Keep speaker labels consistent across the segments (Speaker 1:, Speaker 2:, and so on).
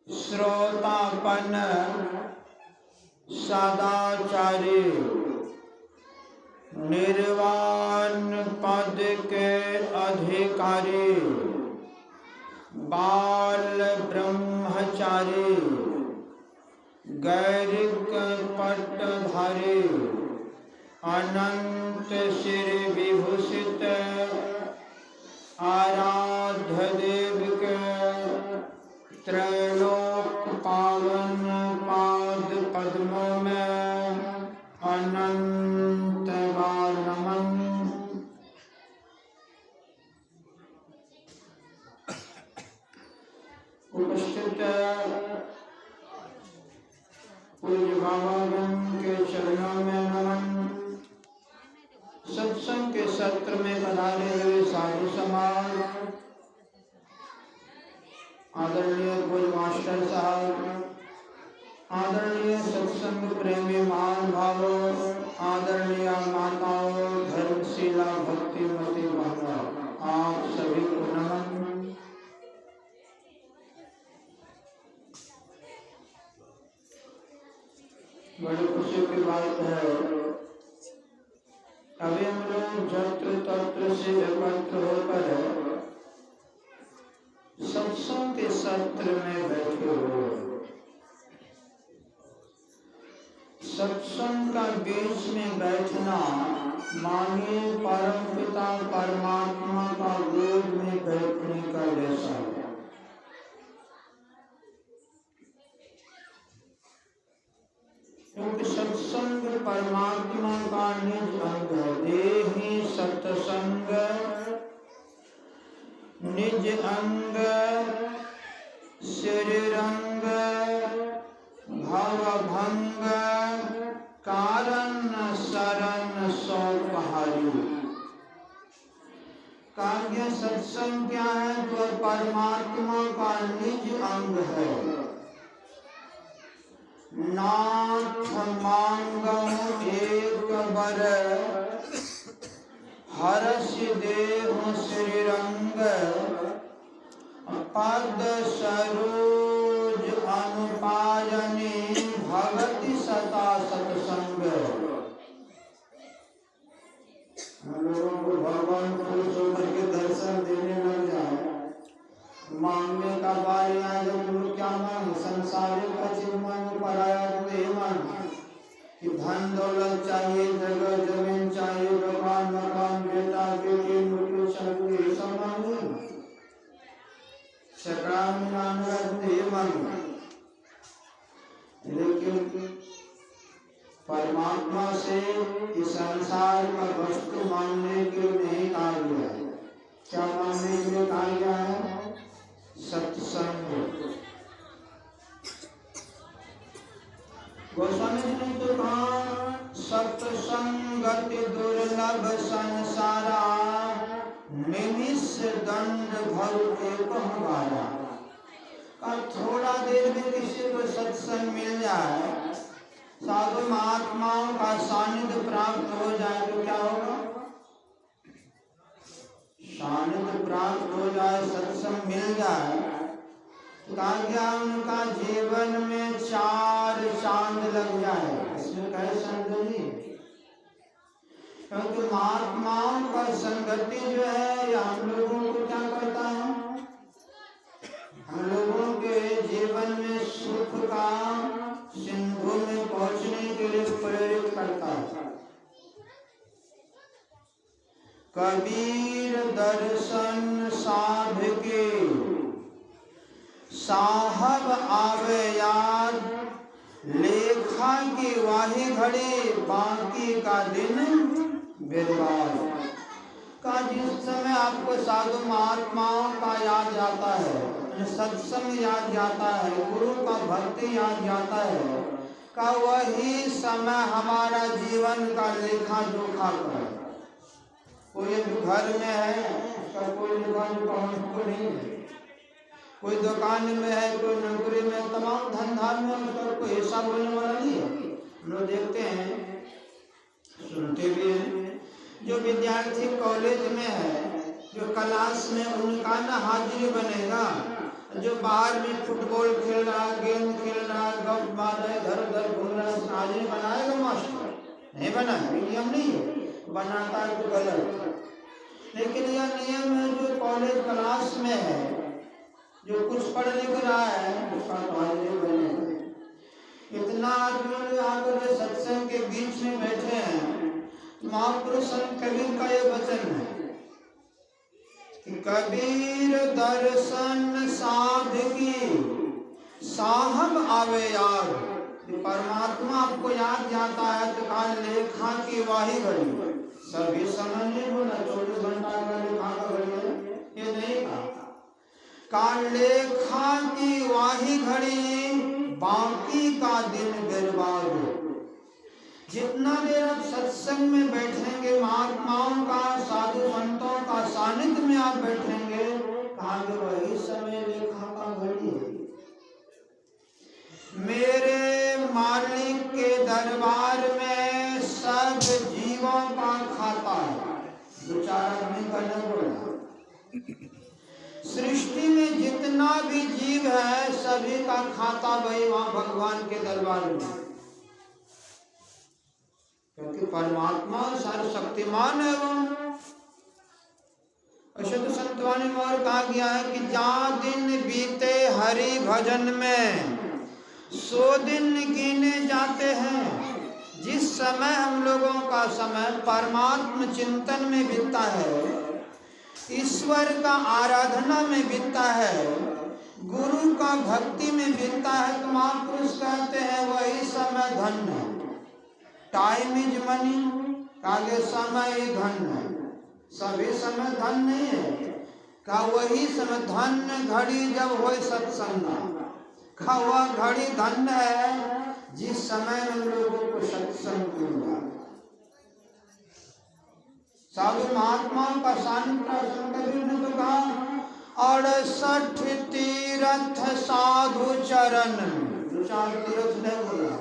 Speaker 1: श्रोतापन सदाचारी, निर्वाण पद के अधिकारी, बाल ब्रह्मचारी, गैरिक पट्टधारी, अनंत श्री विभूषित आराध्य देव के त्रैलोक पावन पाद पद्मों में अनंत बार नमन। उपस्थित पूज्य बाबागण के चरणों में नमन। सत्संग के सत्र में पधारे हुए साधु समाज, आदरणीय पूज्य मास्टर साहब, आदरणीय सत्संग प्रेमी महानुभावों, आदरणीय माताओं, धर्मशिला भक्तिमती बहनों, आप सभी को नमन। बड़ी खुशी की बात है, अभी हम लोग जत्र तत्र से एकत्र होकर सत्संग के सत्र में बैठे हुए। सत्संग का बीच में बैठना माने परम पिता परमात्मा का गोद में बैठने का जैसा है। क्योंकि सत्संग परमात्मा का निज अंग है। देहि सत्संग निज अंग शरीरंग भवभंग कारण शरण सौ पहाड़ी। कार्य सत्संग क्या है? तो परमात्मा का निज अंग है। नाथ मांगम एक बर हर्ष देव श्रीरंग पद सरोज अनुपायनी भगति सता सत्संग। हम लोगों को भगवान को होकर के दर्शन देने लग जाए, मांगने का बारी आ जब लोग क्या मांग संसारिक का मांग पराया मन कि धन दौलत चाहिए, जगह जमीन चाहिए, भगवान मकान बेटा बेटी नौकरी चाहिए, सब मांगे मन। लेकिन परमात्मा से इस संसार का वस्तु मांगने के लिए नहीं कहा गया है। क्या मांगने के लिए कहा गया है? सत्संग। गोस्वामी जी ने तो कहा सत्संगति दुर्लभ संसारा निमिष दंड भर एक हमारा। का थोड़ा देर में किसी को सत्संग मिल जाए, साधु महात्माओं का सानिध्य प्राप्त हो जाए तो क्या होगा? सानिध्य प्राप्त हो जाए, सत्संग मिल जाए, क्या उनका जीवन में 4 चांद लग जाए। इसमें कहे संगति, क्योंकि महात्माओं का संगति जो है या हम लोगों को क्या करता है? हम लोगों के जीवन में सुख का सिंधु में पहुंचने के लिए प्रेरित करता है। कबीर दर्शन साध के साहब आवे याद, लेखा की वाही घड़ी बाकी का दिन बर्बाद। का जिस समय आपको साधु महात्माओं का याद जाता है, सत्संग याद जाता है, गुरु का भक्ति याद जाता है, का वही समय हमारा जीवन का लेखा जोखा कर। कोई घर में है, कोई दुकान नहीं है, कोई दुकान में है, कोई नौकरी में, तमाम धंधा में उसका कोई हिसाब होने वाला नहीं है। लोग देखते हैं, सुनते भी हैं। जो विद्यार्थी कॉलेज में है, जो क्लास में, उनका ना हाजिरी बनेगा। जो बाहर में फुटबॉल खेल रहा मार रहे, इधर उधर घूम रहे, आज नहीं बनाएगा मास्टर, नहीं बनाया, नियम नहीं है, बनाता है तो गलत। लेकिन यह नियम है जो कॉलेज क्लास में है, जो कुछ पढ़ लिख रहा है उसका तो आज नहीं बनेगा। इतना आदमी आकर सत्संग के बीच में बैठे हैं, महापुरुष संत कबीर का यह वचन है कि कबीर दर्शन साधकी साहब आवे याद। परमात्मा आपको याद जाता है तो कहा लेखा की वाही घड़ी, सभी समय नहीं बोला 24 घंटा का लेखा का घड़ी है, ये नहीं कहा लेखा की वाही घड़ी बाकी का दिन बर्बाद। जितना देर आप सत्संग में बैठेंगे, महात्माओं का, साधु संतों का सानिध्य में आप बैठेंगे, कहा वही समय लेखा का घड़ी है। मेरे मालिक के दरबार में सब जीवों का खाता है, दो चार आदमी का न बोला। सृष्टि में जितना भी जीव है सभी का खाता वही वहां भगवान के दरबार में, क्योंकि परमात्मा सर्वशक्तिमान है वो। अशुद्ध संतवाणी में और कहा गया है कि जहाँ दिन बीते हरि भजन में 100 दिन गिने जाते हैं। जिस समय हम लोगों का समय परमात्मा चिंतन में बीतता है, ईश्वर का आराधना में बीतता है, गुरु का भक्ति में बीतता है, तो महापुरुष कहते हैं वही समय धन्य है। टाइम इज मनी, आगे समय ही धन है, सभी समय धन नहीं है। का वही समय धन्य घड़ी जब हो सत्संग का वह घड़ी धन्य है जिस समय में लोगों को सत्संग मिला। साधु महात्माओं का सानिध्य ने तो कहा 68 तीर्थ साधु चरण, दो चार तीर्थ नहीं बोला,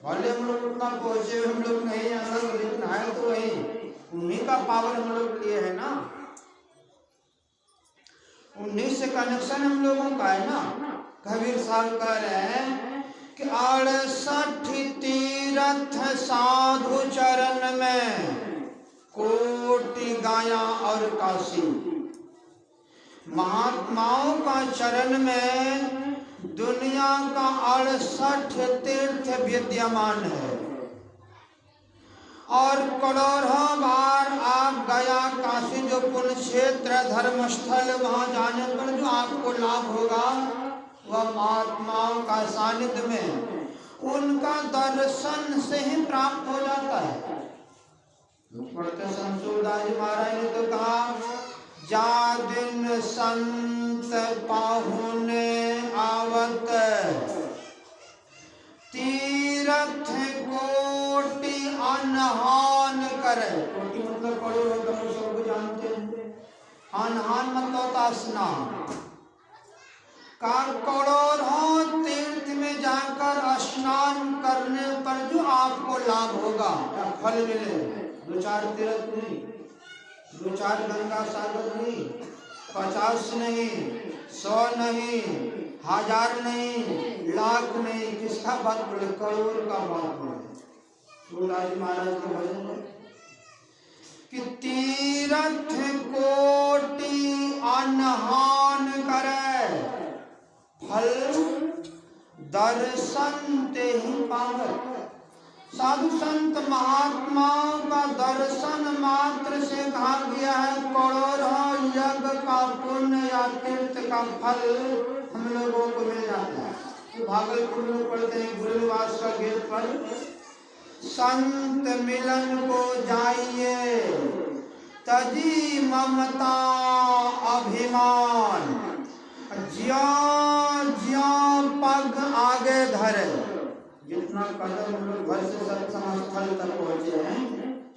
Speaker 1: भले हम लोग उतना पहुंचे हम लोग नहीं, लेकिन है तो वही उन्हीं का पावर हम लोग लिए है ना, उन्हीं से कनेक्शन हम लोगों का है ना। कबीर साहब कह रहे हैं कि 68 तीर्थ साधु चरण में कोटि गाया और काशी। महात्माओं का चरण में दुनिया का 68 तीर्थ विद्यमान है, और करोड़ों बार आप गया काशी जो पुण्य क्षेत्र धर्मस्थल, वहां जाने पर जो आपको लाभ होगा वह महात्माओं का सानिध्य में उनका दर्शन से ही प्राप्त हो जाता है। पढ़ते संसूरदास जी महाराज ने तो कहा जा दिन संत पाहुने आवत तीर्थ कोटि अनहान करे। कोटि मतलब करोड़ों, सब जानते हैं। अनहान मतलब होता स्नान। करोड़ों तीर्थ में जाकर स्नान करने पर जो आपको लाभ होगा, फल मिले, 2-4 तीर्थ नहीं, 2-4 गंगा सागर नहीं, 50 नहीं, 100 नहीं, 1000 नहीं, लाख नहीं, किसका बात बोले, करोड़ का बात बोले। सूरदास महाराज के भजन में कि तीर्थ कोटि अनहान करे, फल दर्शन ते ही पावत। साधु संत महात्माओं का दर्शन मात्र से कहा गया है करोड़ों यज्ञ का पुण्य या तीर्थ का फल हम लोगों को मिल जाता है। तो भागलपुर में पढ़ते हैं गुरुनिवास का गेट पर, संत मिलन को जाइए तजी ममता अभिमान, ज्यों ज्यों पग आगे धरे। जितना कदम हम लोग घर से सत्संग स्थल तक पहुंचे हैं,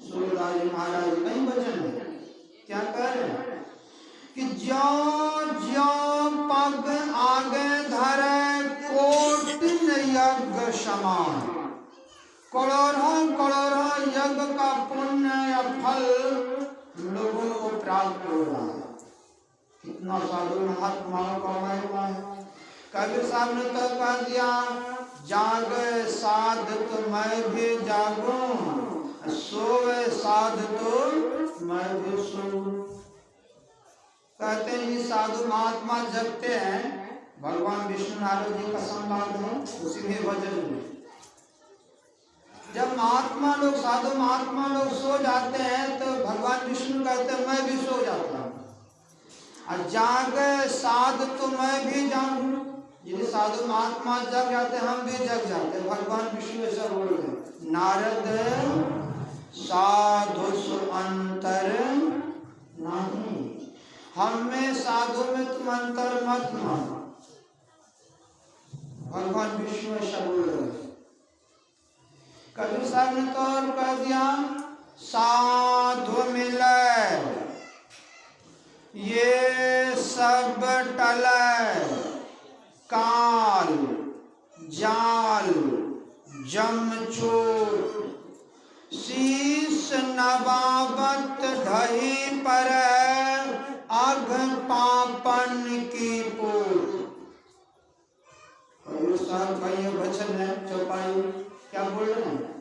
Speaker 1: सूरदास जी महाराज कई वचन है, क्या कह रहे हैं कि ज्यों ज्यों पग आगे धरे कोटिन यज्ञ समान। करोड़ों करोड़ों यज्ञ का पुण्य या फल लोगों को प्राप्त हो रहा है। कितना साधु महात्माओं का महिमा है। कबीर साहब ने तो कह दिया जागे साध तो मैं भी जागूं, सोवे साध तो मैं भी सोऊं। कहते हैं ये साधु महात्मा जगते हैं, भगवान विष्णु नारद जी का संवाद है उसी में भजन में। जब महात्मा लोग साधु महात्मा लोग सो जाते हैं तो भगवान विष्णु कहते हैं मैं भी सो जाता हूँ। और जागे साध तो मैं भी जागूं, यदि साधु महात्मा जग जाते हम भी जग जाते। भगवान विष्णु ऐसा बोल रहे, नारद साधु अंतर नहीं, हम में साधु में तुम अंतर मत मानो। भगवान विष्णु ऐसा बोल रहे। कबीर साहब ने तो और कह दिया, साधु मिले ये सब टले, काल जाल जम चोट, शीश नवाबत ढही पर अघ पापन की पोत। साहब का ये वचन है चौपाई, क्या बोल रहे हैं?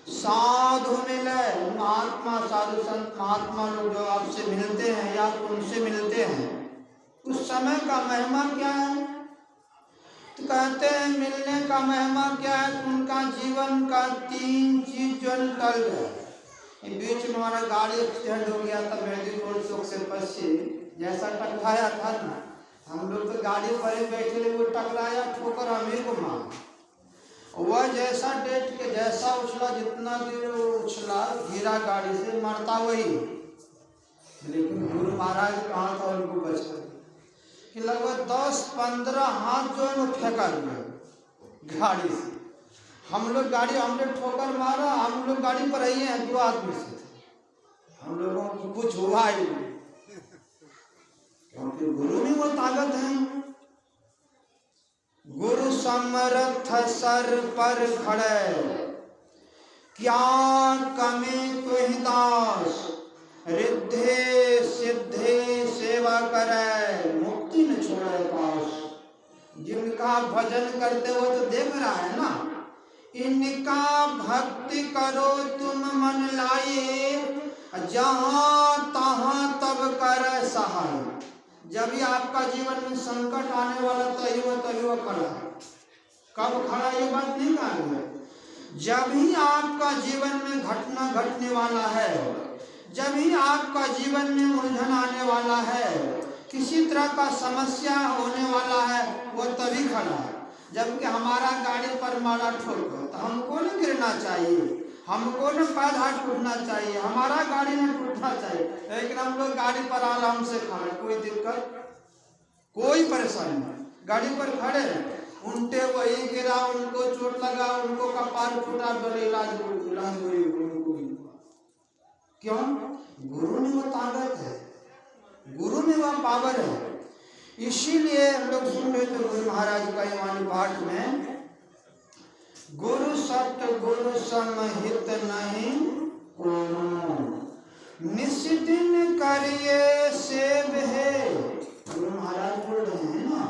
Speaker 1: साधु मिले, महात्मा साधु संत महात्मा लोग जो आपसे मिलते हैं या उनसे मिलते हैं, उस समय का महिमा क्या है? तो कहते हैं मिलने का महिमा क्या है? उनका जीवन का 3 चीज जो निकल गए। बीच में हमारा गाड़ी एक्सीडेंट हो गया था मेहंदीपुर चौक से पश्चिम, जैसा टकराया था ना, हम लोग तो गाड़ी पर बैठे, वो टकराया, ठोकर हमें को मार। वह जैसा डेट के जैसा उछला, जितना देर उछला गिरा गाड़ी से, मरता वही। लेकिन गुरु महाराज कहाँ था उनको बचा कि लगभग 10-15 हाथ जो है वो फेंका दिया गाड़ी से। हम लोग गाड़ी, हमने ठोकर मारा, हम लोग गाड़ी पर ही हैं, 2 आदमी से थे, हम लोगों को कुछ हुआ ही नहीं, क्योंकि गुरु में वो ताकत है। गुरु समर्थ सर पर खड़े, क्या कमी तुहि दास, रिद्धे सिद्धे सेवा करे, मुक्ति न छोड़े पास। जिनका भजन करते हो तो देख रहा है ना, इनका भक्ति करो तुम मन लाए, जहाँ तहाँ तब कर सहाय। जब भी आपका जीवन में संकट आने वाला तभी वो खड़ा है। कब खड़ा ये बात नहीं कहा, जब ही आपका जीवन में घटना घटने वाला है, जब ही आपका जीवन में उलझन आने वाला है, किसी तरह का समस्या होने वाला है, वो तभी खड़ा है। जबकि हमारा गाड़ी पर मारा ठोकर तो हमको नहीं गिरना चाहिए, हमको न पैर हाथ टूटना चाहिए, हमारा गाड़ी न टूटना चाहिए, लेकिन हम लोग गाड़ी पर आराम से खड़े, कोई दिक्कत कोई परेशानी नहीं, गाड़ी पर खड़े, उल्टे वही गिरा, उनको चोट लगा, उनको कपार फूटा, बड़े इलाज क्यों? गुरु में वो ताकत है, गुरु में वह पावर है। इसीलिए हम लोग सुन रहे थे गुरु महाराज का वाणी पाठ में, गुरु सत्य गुरु समहित नहीं कोनो, निस्दिन करिए सेव है। गुरु महाराज बोल रहे हैं ना,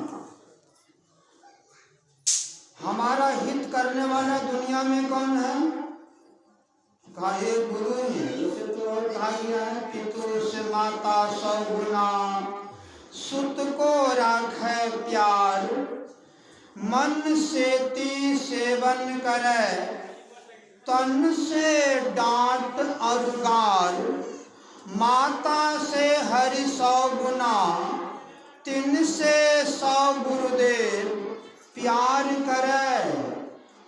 Speaker 1: हमारा हित करने वाला दुनिया में कौन है? कहा एक गुरु ही है। जैसे तो और कहा गया है, पितु से माता 100 गुना, सुत को राखे प्यार, मन से ती सेवन करे, तन से डांट और गार, माता से हरि 100 गुना, तिन से 100 गुरुदेव प्यार करे।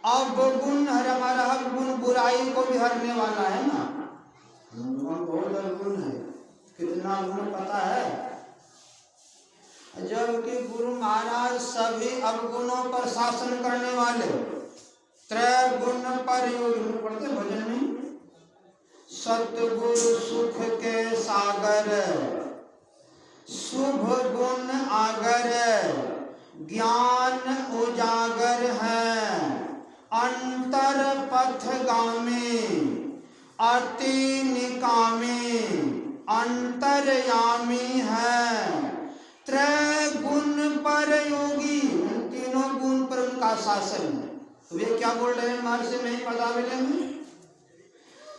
Speaker 1: अब गुण हर हमारा गुण बुराई को भी हरने वाला है ना, बहुत गुण है, कितना गुण पता है। जबकि गुरु महाराज सभी अवगुणों पर शासन करने वाले, त्रय गुण पर योगी पढ़ते भजन में, सतगुरु सुख के सागर, शुभ गुण आगर, ज्ञान उजागर है, अंतर पथगामी, अति निकामी, अंतर्यामी है, त्रय गुण पर योगी। तीनों गुण पर उनका शासन है, तो वे क्या बोल रहे हैं महर्षि नहीं पता मिलेंगे।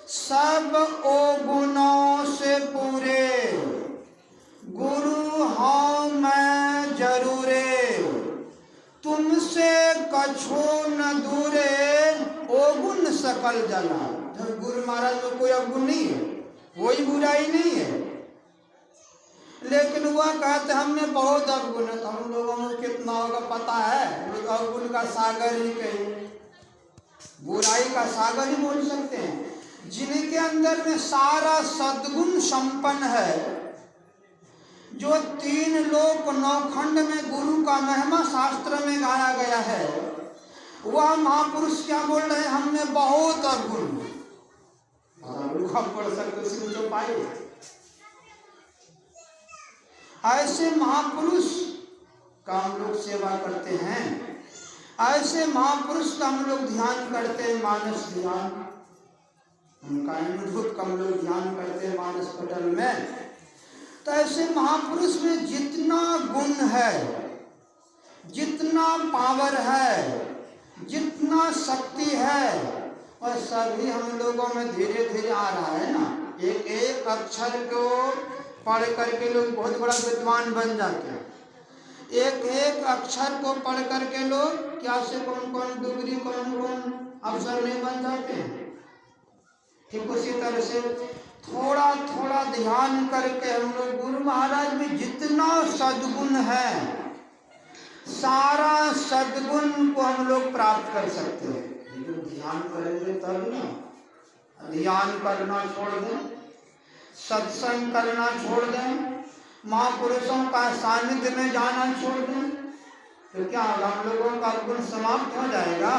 Speaker 1: सब अवगुणों से पूरे गुरु हूँ मैं जरूरे, तुमसे कछो न दूरे अवगुण सकल जना। गुरु महाराज में कोई अवगुण नहीं है, कोई बुराई नहीं है, लेकिन वह कहते हमने बहुत अवगुण है। तो हम लोगों को कितना होगा पता है, लोग अवगुण का सागर ही कहीं, बुराई का सागर ही बोल सकते हैं। जिनके अंदर में सारा सद्गुण संपन्न है, जो 3 लोक 9 खंड में गुरु का महिमा शास्त्र में गाया गया है, वह महापुरुष क्या बोल रहे हैं हमने बहुत अवगुण। पढ़ सकते उसी को पाए। ऐसे महापुरुष का हम लोग सेवा करते हैं, ऐसे महापुरुष का हम लोग ध्यान करते हैं, मानस ध्यान, उनका अनुभूत का हम लोग ध्यान करते हैं मानस पटल में। तो ऐसे महापुरुष में जितना गुण है, जितना पावर है, जितना शक्ति है, और सभी हम लोगों में धीरे धीरे आ रहा है ना। एक एक अक्षर को पढ़ करके लोग बहुत बड़ा विद्वान बन जाते हैं। एक एक अक्षर को पढ़ करके लोग क्या से कौन कौन डिग्री कौन कौन अफसर नहीं बन जाते हैं। ठीक उसी तरह से थोड़ा थोड़ा ध्यान करके हम लोग गुरु महाराज में जितना सद्गुण है, सारा सद्गुण को हम लोग प्राप्त कर सकते हैं। लेकिन ध्यान करेंगे तब ना। ध्यान करना छोड़ दें, सत्संग करना छोड़ दें, महापुरुषों का सानिध्य में जाना छोड़ दें, तो क्या हम लोगों का गुण समाप्त हो जाएगा?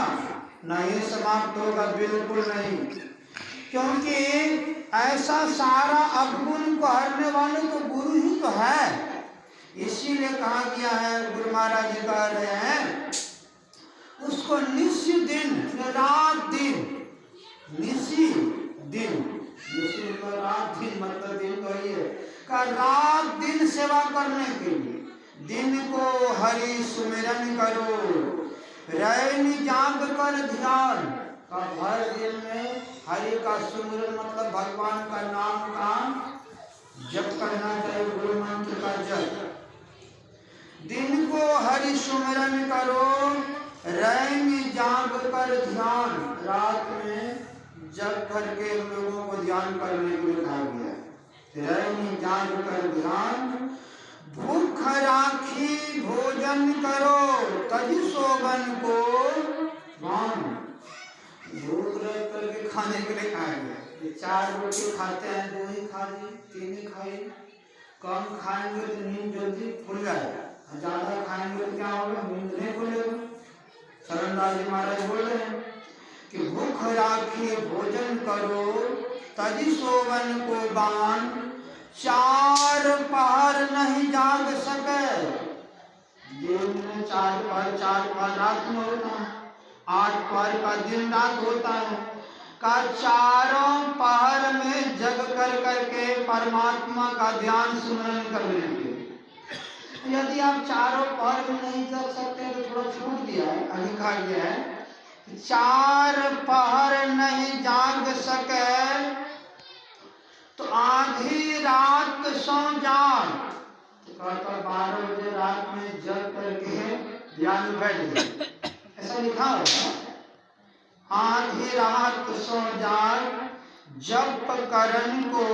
Speaker 1: नहीं समाप्त होगा, बिल्कुल नहीं। क्योंकि ऐसा सारा अवगुण को हरने वाले तो गुरु ही तो है। इसीलिए कहा गया है, गुरु महाराज जी कह रहे हैं उसको निश्य दिन रात दिन, निशी दिन, निशी रात दिन मतलब दिन कहिए का रात दिन सेवा करने के लिए दिन को हरि सुमिरन करो, रैन जाग कर ध्यान का भर दिन में हरि का सुमिरन मतलब भगवान का नाम का जप करना चाहिए, गुरु मंत्र का जप। दिन को हरि सुमिरन करो, रैन जाग कर ध्यान, रात में जप करके हम लोगों को ध्यान करने के लिए कहा गया है। रैन जाग कर ध्यान, भूख राखी भोजन करो, तभी सोबन को मान। भूख रख करके खाने के लिए कहा गया। 4 रोटी खाते हैं, 2 ही खा ली, 3 ही खाई। कम खाएंगे तो नींद जल्दी खुल जाएगा, ज्यादा खाएंगे तो क्या होगा, नींद नहीं खुलेगा। शरणदास जी महाराज बोल रहे हैं कि भूख राखी भोजन करो, तभी सोवन को बान, 4 पहर नहीं जाग सके। दिन में 4 पहर रात में होता है, 8 पहर का दिन रात होता है। का 4 पहर में जग कर करके परमात्मा का ध्यान सुमरन कर लेंगे। यदि आप 4 पहर में नहीं जग सकते तो थोड़ा छूट गया है, अभी खा गया है। 4 पहर नहीं जाग सके तो आधी रात सो जान। तो 12 बजे रात में जग करके ध्यान बैठ गए, ऐसा लिखा होगा। आधी रात सो जान, जप करन को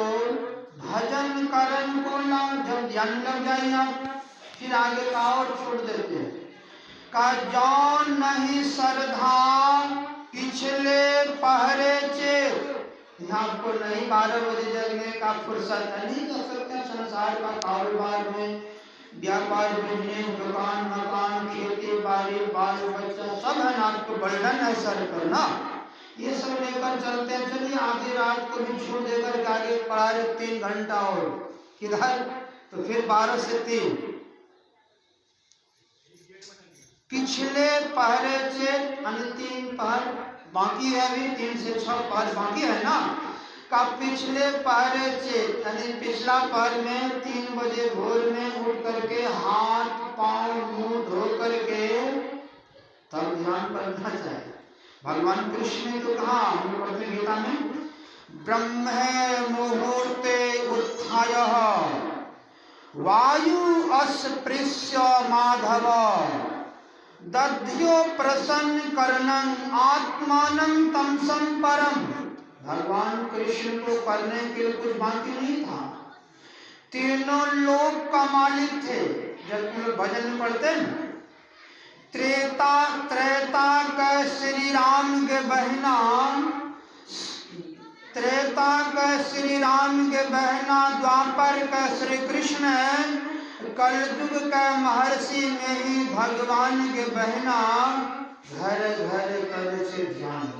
Speaker 1: भजन करन को ना। जब ध्यान लग जाए आप फिर आगे का और छोड़ देते हैं। का जौन नहीं श्रद्धा पिछले पहरे चेत। यहाँ आपको नहीं 12 बजे जगने का फुर्सत है, नहीं कर सकते। संसार का कारोबार में, व्यापार बिजनेस, दुकान मकान, खेती बाड़ी, बाल बच्चा सब है ना, आपको बर्डन है सर पर ना, ये सब लेकर चलते हैं। चलिए आधी रात को भी छूट देकर आगे पढ़ा रहे 3 घंटा और किधर, तो फिर 12 से 3 पिछले पहरे से 3 पहर बाकी है, अभी 3 से 6 पहर बाकी है ना। का पिछले पहरे से यानी पिछला पहर में 3 बजे भोर में उठ करके हाथ पांव मुंह धो करके तब ध्यान करना चाहिए। भगवान कृष्ण ने तो कहा, हम पढ़ते गीता में, ब्रह्म मुहूर्ते उत्थाय वायु अस्पृश्य माधव दध्यो प्रसन्न कर्णं आत्मानं तम संपरम। भगवान कृष्ण को करने के लिए कुछ बाकी नहीं था, तीनों लोक का मालिक थे। जब तुम लोग भजन में पढ़ते हैं, त्रेता का श्री राम के बहना, त्रेता का श्री राम के बहना, द्वापर का श्री कृष्ण, कलयुग का महर्षि में ही भगवान के बहना, घर घर कर से ध्यान।